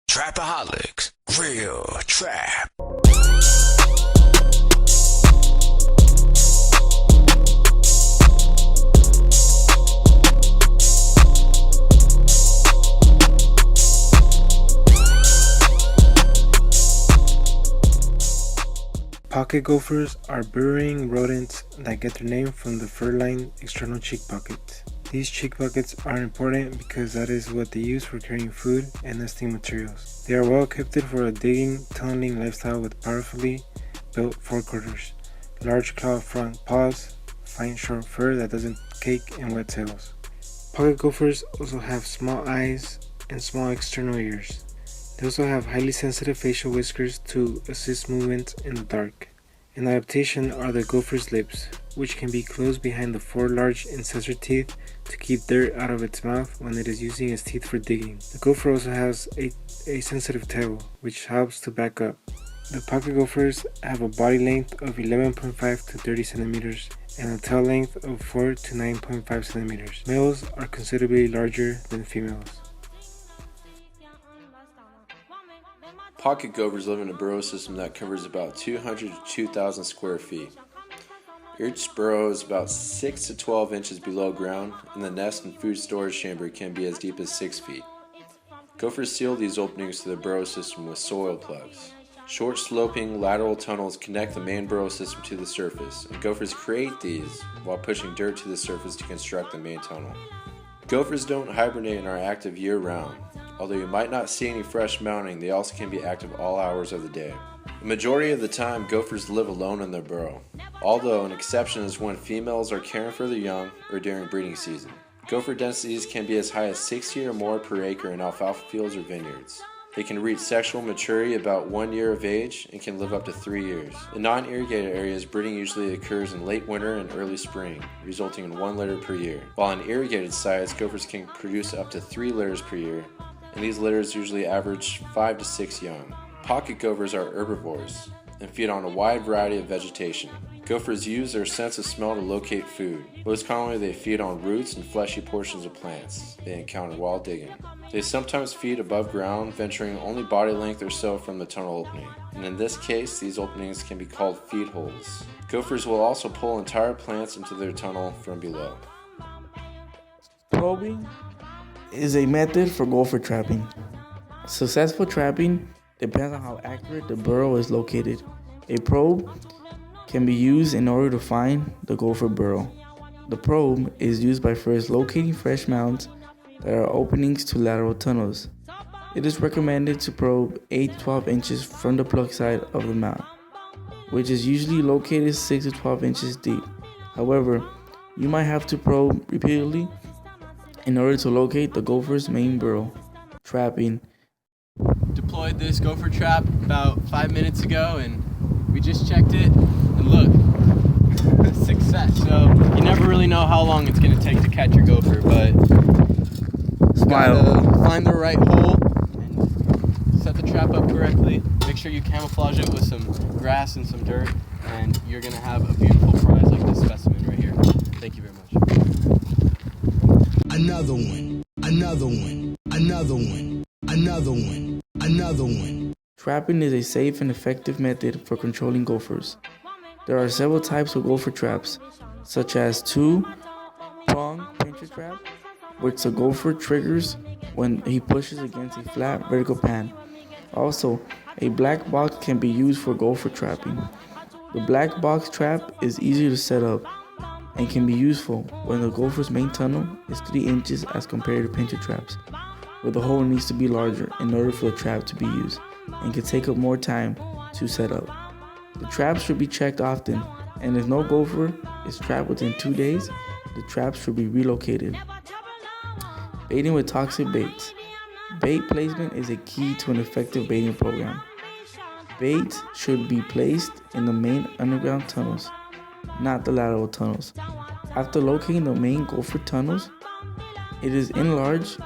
Trapaholics, real trap. Pocket gophers are burrowing rodents that get their name from the fur-lined external cheek pockets. These cheek pockets are important because that is what they use for carrying food and nesting materials. They are well equipped for a digging, tunneling lifestyle with powerfully built forequarters, large clawed front paws, fine short fur that doesn't cake, and wet tails. Pocket gophers also have small eyes and small external ears. They also have highly sensitive facial whiskers to assist movement in the dark. An adaptation are the gopher's lips, which can be closed behind the four large incisor teeth to keep dirt out of its mouth when it is using its teeth for digging. The gopher also has a sensitive tail, which helps to back up. The pocket gophers have a body length of 11.5 to 30 centimeters and a tail length of 4 to 9.5 centimeters. Males are considerably larger than females. Pocket gophers live in a burrow system that covers about 200 to 2,000 square feet. Each burrow is about 6 to 12 inches below ground, and the nest and food storage chamber can be as deep as 6 feet. Gophers seal these openings to the burrow system with soil plugs. Short sloping lateral tunnels connect the main burrow system to the surface, and gophers create these while pushing dirt to the surface to construct the main tunnel. Gophers don't hibernate and are active year-round. Although you might not see any fresh mounting, they also can be active all hours of the day. The majority of the time, gophers live alone in their burrow, although an exception is when females are caring for their young or during breeding season. Gopher densities can be as high as 60 or more per acre in alfalfa fields or vineyards. They can reach sexual maturity about 1 year of age and can live up to 3 years. In non-irrigated areas, breeding usually occurs in late winter and early spring, resulting in 1 litter per year. While in irrigated sites, gophers can produce up to 3 litters per year, and these litters usually average 5 to 6 young. Pocket gophers are herbivores and feed on a wide variety of vegetation. Gophers use their sense of smell to locate food. Most commonly, they feed on roots and fleshy portions of plants they encounter while digging. They sometimes feed above ground, venturing only body length or so from the tunnel opening, and in this case, these openings can be called feed holes. Gophers will also pull entire plants into their tunnel from below. Probing is a method for gopher trapping. Successful trapping depends on how accurate the burrow is located. A probe can be used in order to find the gopher burrow. The probe is used by first locating fresh mounds that are openings to lateral tunnels. It is recommended to probe 8 to 12 inches from the plug side of the mound, which is usually located 6 to 12 inches deep. However, you might have to probe repeatedly in order to locate the gopher's main burrow. Trapping. Deployed this gopher trap about 5 minutes ago, and we just checked it, and look, success. So you never really know how long it's going to take to catch your gopher, but Smile. find the right hole and set the trap up correctly. Make sure you camouflage it with some grass and some dirt, and you're going to have a beautiful prize like this specimen right here. Thank you very much. Another one, another one, another one, another one, another one. Trapping is a safe and effective method for controlling gophers. There are several types of gopher traps, such as 2-prong pincher trap, which the gopher triggers when he pushes against a flat vertical pan. Also, a black box can be used for gopher trapping. The black box trap is easier to set up and can be useful when the gopher's main tunnel is 3 inches as compared to pincher traps, where the hole needs to be larger in order for the trap to be used and can take up more time to set up. The traps should be checked often, and if no gopher is trapped within 2 days, the traps should be relocated. Baiting with toxic baits. Bait placement is a key to an effective baiting program. Baits should be placed in the main underground tunnels, not the lateral tunnels. After locating the main gopher tunnels, it is enlarged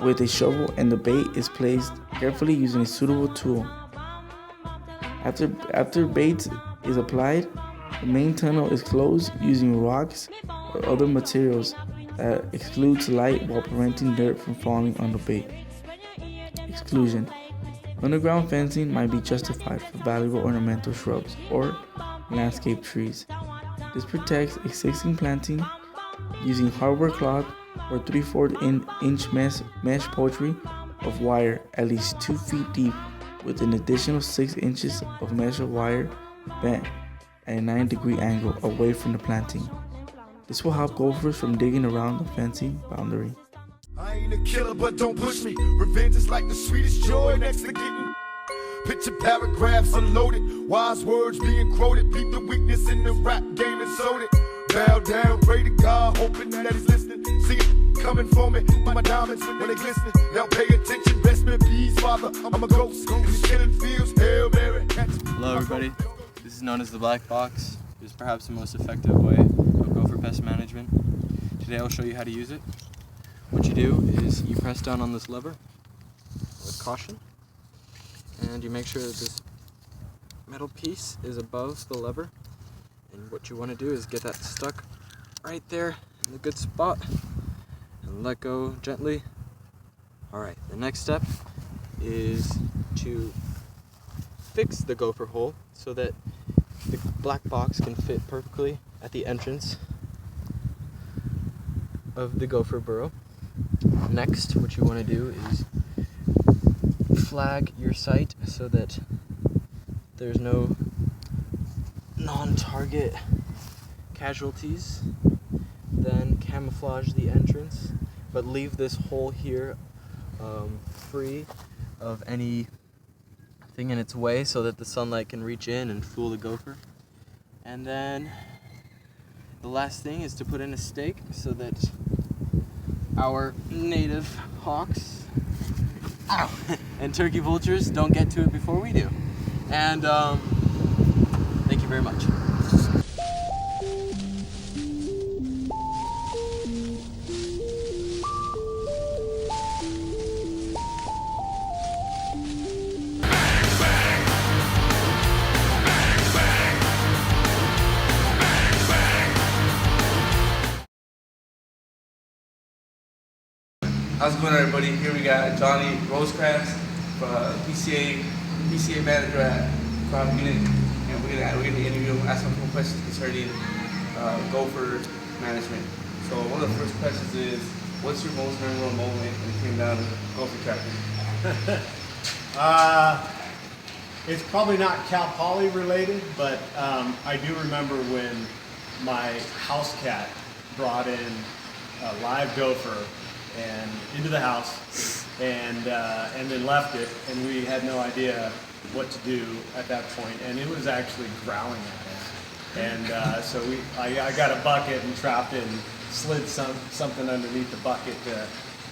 with a shovel and the bait is placed carefully using a suitable tool. After bait is applied, the main tunnel is closed using rocks or other materials that excludes light while preventing dirt from falling on the bait. Exclusion. Underground fencing might be justified for valuable ornamental shrubs or landscape trees. This protects existing planting using hardware cloth or 3/4-inch mesh poultry of wire at least 2 feet deep with an additional 6 inches of mesh of wire bent at a 90-degree angle away from the planting. This will help gophers from digging around the fencing boundary. I ain't a killer, but don't push me. Revenge is like the sweetest joy next to getting. Picture paragraphs unloaded, wise words being quoted. Beat the weakness in the rap game and sold it. Bow down, pray to God, hoping that he's listening. See it coming for me, my diamonds when they glisten. Now pay attention, rest in peace, Father. I'm a ghost in these killing fields. Hail Mary. Hello everybody, this is known as the black box. It is perhaps the most effective way of gopher pest management. Today I'll show you how to use it. What you do is you press down on this lever with caution, and you make sure that this metal piece is above the lever. And what you want to do is get that stuck right there in the good spot and let go gently. Alright, the next step is to fix the gopher hole so that the black box can fit perfectly at the entrance of the gopher burrow. Next, what you want to do is flag your site so that there's no non-target casualties. Then camouflage the entrance, but leave this hole here free of anything in its way so that the sunlight can reach in and fool the gopher. And then the last thing is to put in a stake so that our native hawks and turkey vultures don't get to it before we do. And thank you very much. How's it going, everybody? Here we got Johnny Rosecrans, PCA manager at Crop Unit, and we're gonna interview him, ask him some questions concerning gopher management. So one of the first questions is, what's your most memorable moment when it came down to gopher trapping? It's probably not Cal Poly related, but I do remember when my house cat brought in a live gopher and into the house and then left it, and we had no idea what to do at that point, and it was actually growling at us. And so I got a bucket and trapped it and slid something underneath the bucket to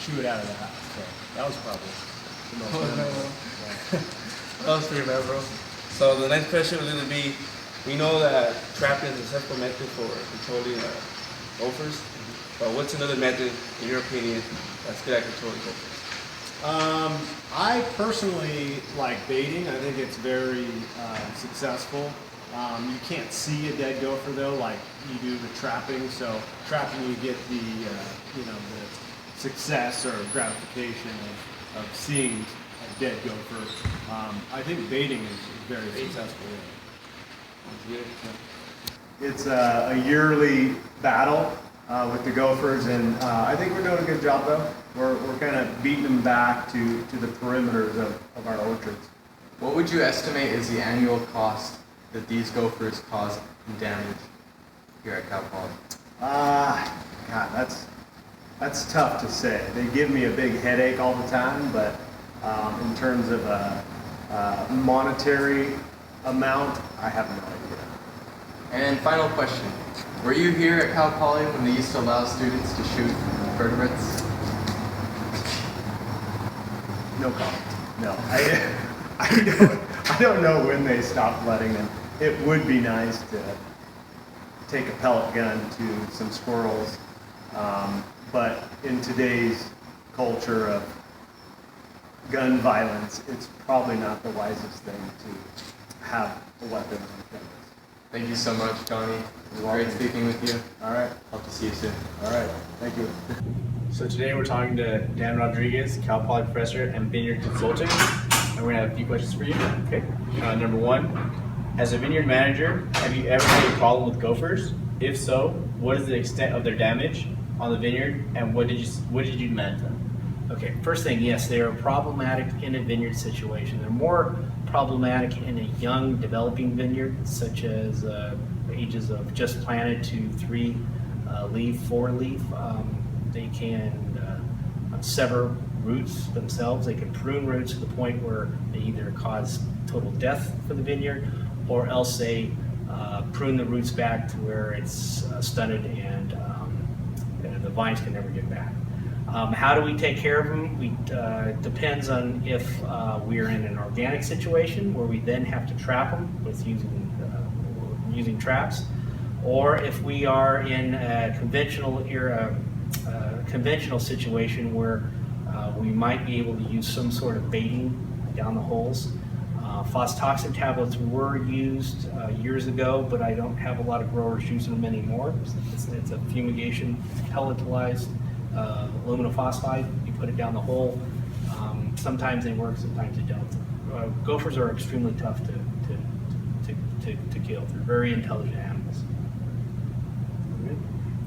shoo it out of the house. So that was probably the most memorable. That was pretty bad, bro. So the next question was going to be, we know that trapping is a successful method for controlling gophers, but what's another method, in your opinion, that's good at controlling gophers? I personally like baiting. I think it's very successful. You can't see a dead gopher though, like you do with trapping. So trapping, you get the the success or gratification of seeing a dead gopher. I think baiting is very successful. It's a yearly battle with the gophers, and I think we're doing a good job though. We're kind of beating them back to the perimeters of our orchards. What would you estimate is the annual cost that these gophers cause in damage here at Cal Poly? God, that's tough to say. They give me a big headache all the time, but in terms of a monetary amount, I have no idea. And final question. Were you here at Cal Poly when they used to allow students to shoot vertebrates? No comment. No, I don't know when they stopped letting them. It would be nice to take a pellet gun to some squirrels, but in today's culture of gun violence, it's probably not the wisest thing to have a weapon on campus. Thank you so much, Johnny. It was great speaking with you. All right. Hope to see you soon. All right. Thank you. So today we're talking to Dan Rodriguez, Cal Poly professor and vineyard consultant, and we're gonna have a few questions for you. Okay. Number one, as a vineyard manager, have you ever had a problem with gophers? If so, what is the extent of their damage on the vineyard, and what did you manage them? Okay, first thing, yes, they are problematic in a vineyard situation. They're more problematic in a young developing vineyard, such as ages of just planted to 3 leaf, 4 leaf. They can sever roots themselves. They can prune roots to the point where they either cause total death for the vineyard, or else they prune the roots back to where it's stunted and the vines can never get back. How do we take care of them? Depends on if we are in an organic situation where we then have to trap them with using traps, or if we are in a conventional situation where we might be able to use some sort of baiting down the holes. Phostoxin tablets were used years ago, but I don't have a lot of growers using them anymore. It's a fumigation, pelletized aluminum phosphide. You put it down the hole. Sometimes they work, sometimes they don't. Gophers are extremely tough to kill. They're very intelligent animals.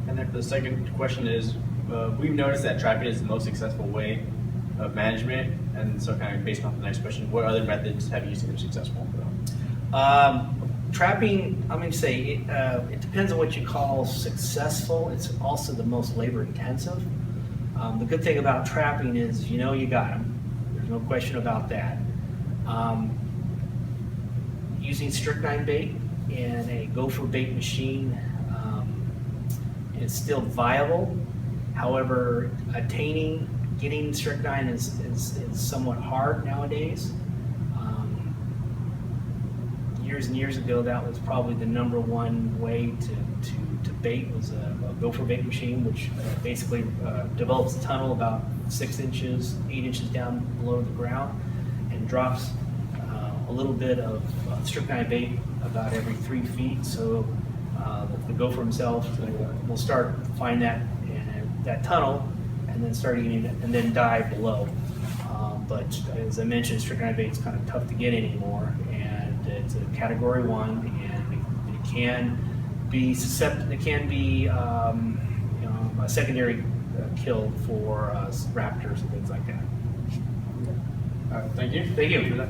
And then for the second question is, we've noticed that trapping is the most successful way of management, and so kind of based off the next question, what other methods have you used that are successful? Trapping, I'm going to say, it depends on what you call successful. It's also the most labor intensive. The good thing about trapping is you got them. There's no question about that. Using strychnine bait in a gopher bait machine is still viable. However, getting strychnine is somewhat hard nowadays. Years and years ago, that was probably the number one way to bait, was a gopher bait machine, which basically develops a tunnel about 6 inches, 8 inches down below the ground, and drops a little bit of strychnine bait about every 3 feet. So the gopher himself will start to find that tunnel and then start eating it and then dive below. But as I mentioned, strychnine bait is kind of tough to get anymore, and it's a category 1, and it can be a secondary kill for raptors and things like that. Thank you. Thank you.